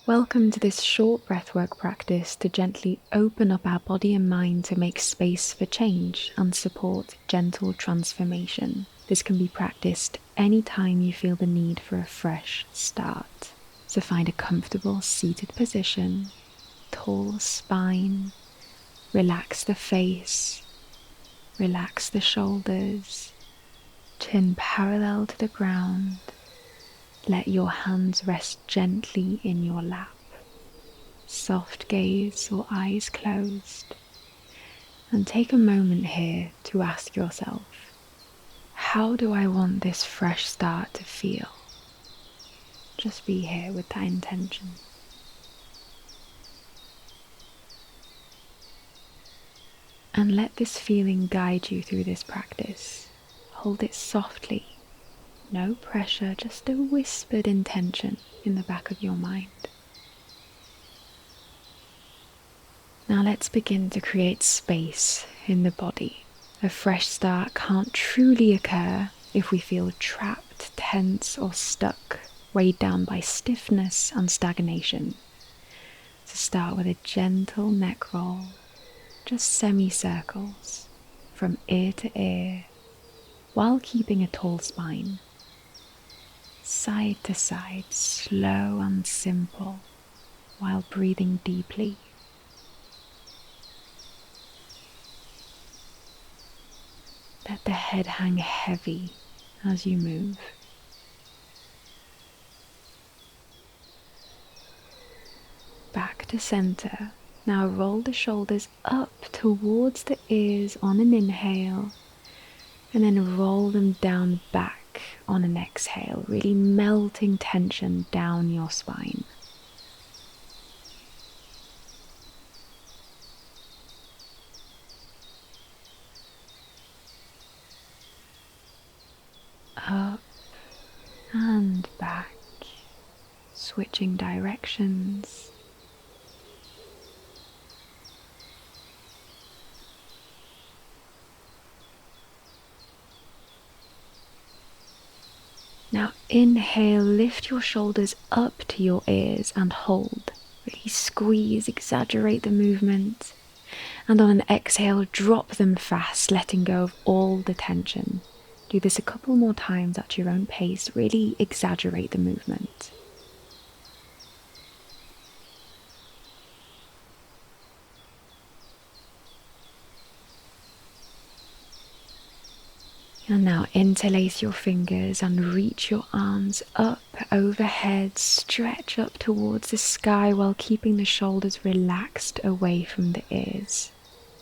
Welcome to this short breathwork practice to gently open up our body and mind to make space for change and support gentle transformation. This can be practiced anytime you feel the need for a fresh start. So find a comfortable seated position, tall spine, relax the face, relax the shoulders, chin parallel to the ground. Let your hands rest gently in your lap. Soft gaze or eyes closed. And take a moment here to ask yourself, how do I want this fresh start to feel? Just be here with that intention. And let this feeling guide you through this practice. Hold it softly. No pressure, just a whispered intention in the back of your mind. Now let's begin to create space in the body. A fresh start can't truly occur if we feel trapped, tense, or stuck, weighed down by stiffness and stagnation. So start with a gentle neck roll, just semicircles from ear to ear, while keeping a tall spine. Side to side, slow and simple, while breathing deeply. Let the head hang heavy as you move. Back to center. Now roll the shoulders up towards the ears on an inhale, and then roll them down back on an exhale, really melting tension down your spine. Up and back, switching directions. Now inhale, lift your shoulders up to your ears and hold. Really squeeze, exaggerate the movement. And on an exhale, drop them fast, letting go of all the tension. Do this a couple more times at your own pace. Really exaggerate the movement. And now interlace your fingers and reach your arms up overhead, stretch up towards the sky while keeping the shoulders relaxed away from the ears.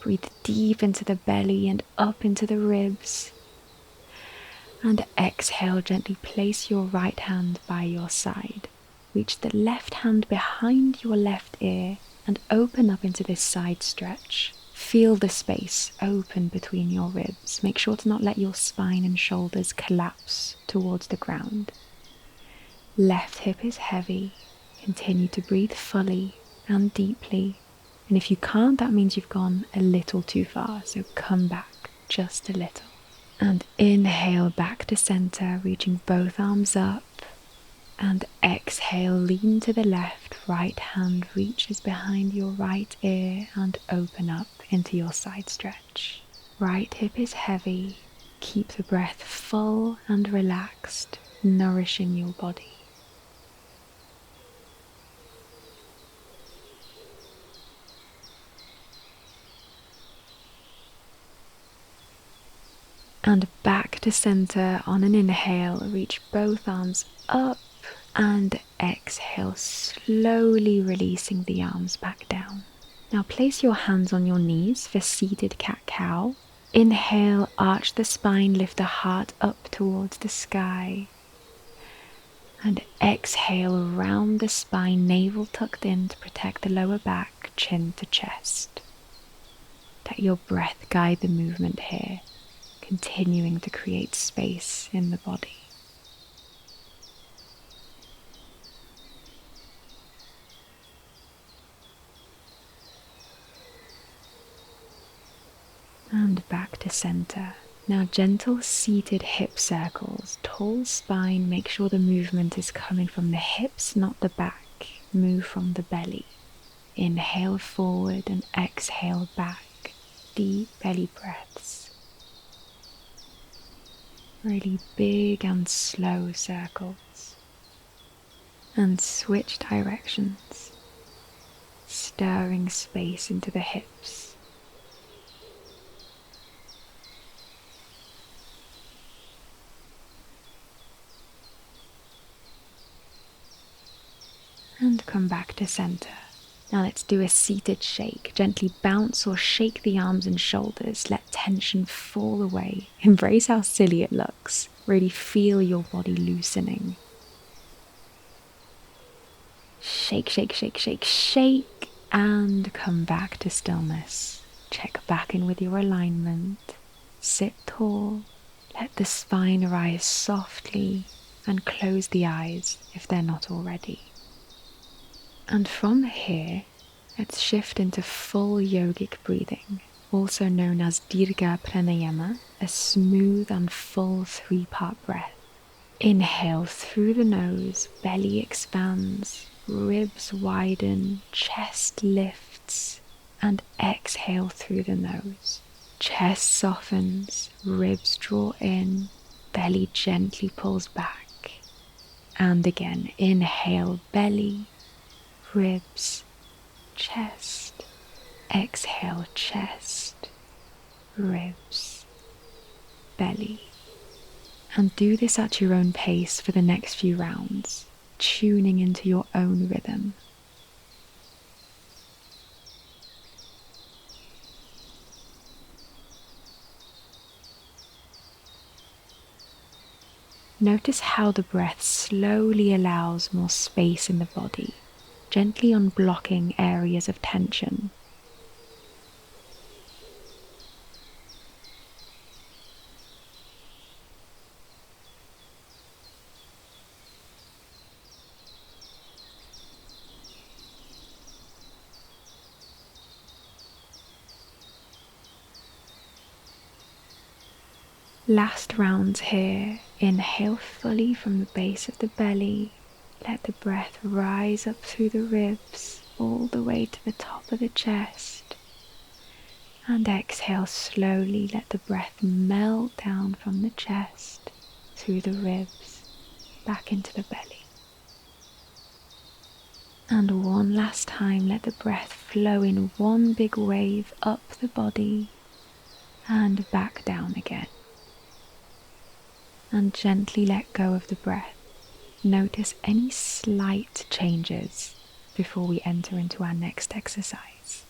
Breathe deep into the belly and up into the ribs. And exhale, gently place your right hand by your side. Reach the left hand behind your left ear and open up into this side stretch. Feel the space open between your ribs. Make sure to not let your spine and shoulders collapse towards the ground. Left hip is heavy. Continue to breathe fully and deeply. And if you can't, that means you've gone a little too far. So come back just a little. And inhale back to center, reaching both arms up. And exhale, lean to the left, right hand reaches behind your right ear and open up into your side stretch. Right hip is heavy. Keep the breath full and relaxed, nourishing your body. And back to center on an inhale, reach both arms up. And exhale, slowly releasing the arms back down. Now place your hands on your knees for seated cat-cow. Inhale, arch the spine, lift the heart up towards the sky. And exhale, round the spine, navel tucked in to protect the lower back, chin to chest. Let your breath guide the movement here, continuing to create space in the body. And back to center. Now gentle seated hip circles, tall spine. Make sure the movement is coming from the hips, not the back. move from the belly. Inhale forward and exhale back. Deep belly breaths. Really big and slow circles. And switch directions, stirring space into the hips. And come back to center. Now let's do a seated shake. Gently bounce or shake the arms and shoulders. Let tension fall away. Embrace how silly it looks. Really feel your body loosening. Shake, shake, shake, shake, shake, and come back to stillness. Check back in with your alignment. Sit tall. Let the spine rise softly and close the eyes if they're not already. And from here, let's shift into full yogic breathing, also known as dirga pranayama, a smooth and full 3-part breath. Inhale through the nose, belly expands, ribs widen, chest lifts, and exhale through the nose. Chest softens, ribs draw in, belly gently pulls back. And again, inhale, belly, ribs, chest, exhale, chest, ribs, belly. And do this at your own pace for the next few rounds, tuning into your own rhythm. Notice how the breath slowly allows more space in the body, gently unblocking areas of tension. Last round here. Inhale fully from the base of the belly. Let the breath rise up through the ribs, all the way to the top of the chest. And exhale slowly. Let the breath melt down from the chest, through the ribs, back into the belly. And one last time, let the breath flow in one big wave up the body and back down again. And gently let go of the breath. Notice any slight changes before we enter into our next exercise.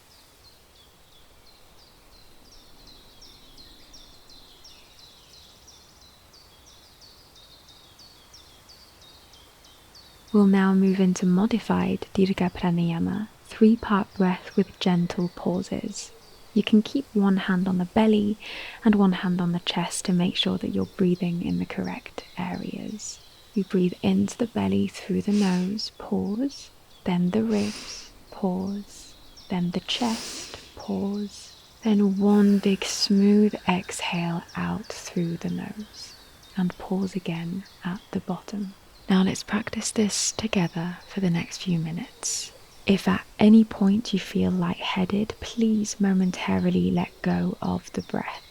We'll now move into modified dirga pranayama, 3-part breath with gentle pauses. You can keep one hand on the belly and one hand on the chest to make sure that you're breathing in the correct areas. You breathe into the belly through the nose, pause, then the ribs, pause, then the chest, pause, then one big smooth exhale out through the nose, and pause again at the bottom. Now let's practice this together for the next few minutes. If at any point you feel lightheaded, please momentarily let go of the breath.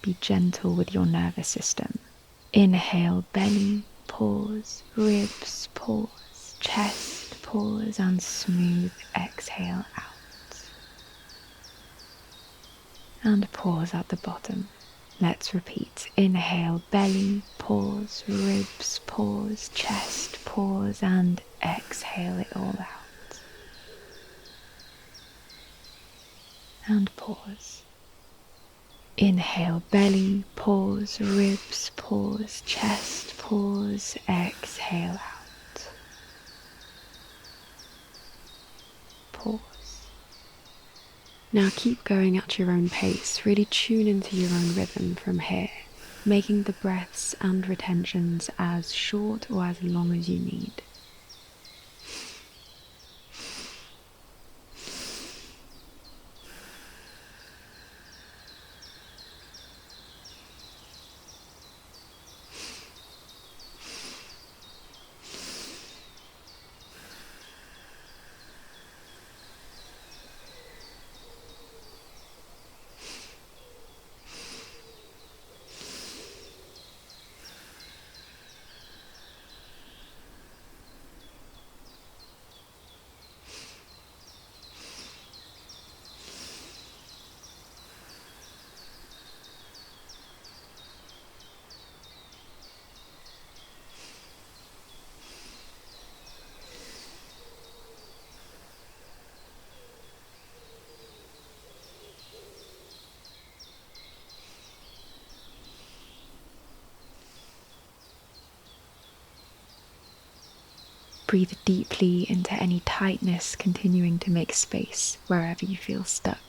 Be gentle with your nervous system. Inhale, belly, pause, ribs, pause, chest, pause, and smooth exhale out. And pause at the bottom. Let's repeat. Inhale, belly, pause, ribs, pause, chest, pause, and exhale it all out. And pause. Inhale, belly, pause, ribs, pause, chest, pause, exhale out. Pause. Now keep going at your own pace, really tune into your own rhythm from here, making the breaths and retentions as short or as long as you need. Breathe deeply into any tightness, continuing to make space wherever you feel stuck.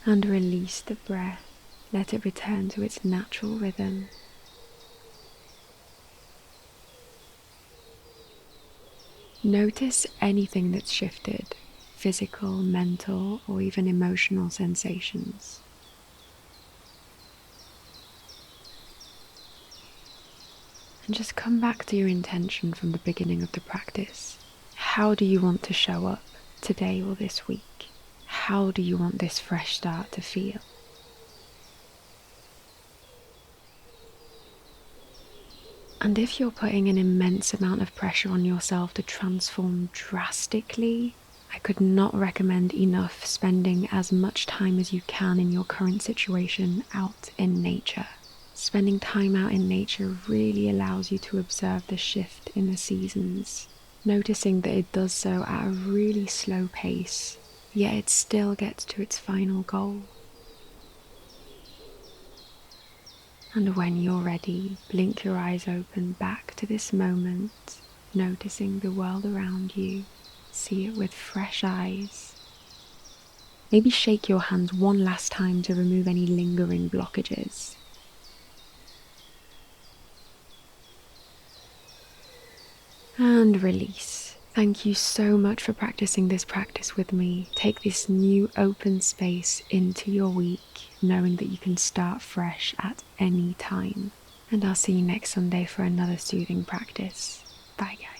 And release the breath. Let it return to its natural rhythm. Notice anything that's shifted, physical, mental, or even emotional sensations. And just come back to your intention from the beginning of the practice. How do you want to show up today or this week? How do you want this fresh start to feel? And if you're putting an immense amount of pressure on yourself to transform drastically, I could not recommend enough spending as much time as you can in your current situation out in nature. Spending time out in nature really allows you to observe the shift in the seasons, noticing that it does so at a really slow pace, yet it still gets to its final goal. And when you're ready, blink your eyes open back to this moment, noticing the world around you. See it with fresh eyes. Maybe shake your hands one last time to remove any lingering blockages. And release. Thank you so much for practicing this practice with me. Take this new open space into your week, knowing that you can start fresh at any time. And I'll see you next Sunday for another soothing practice. Bye guys.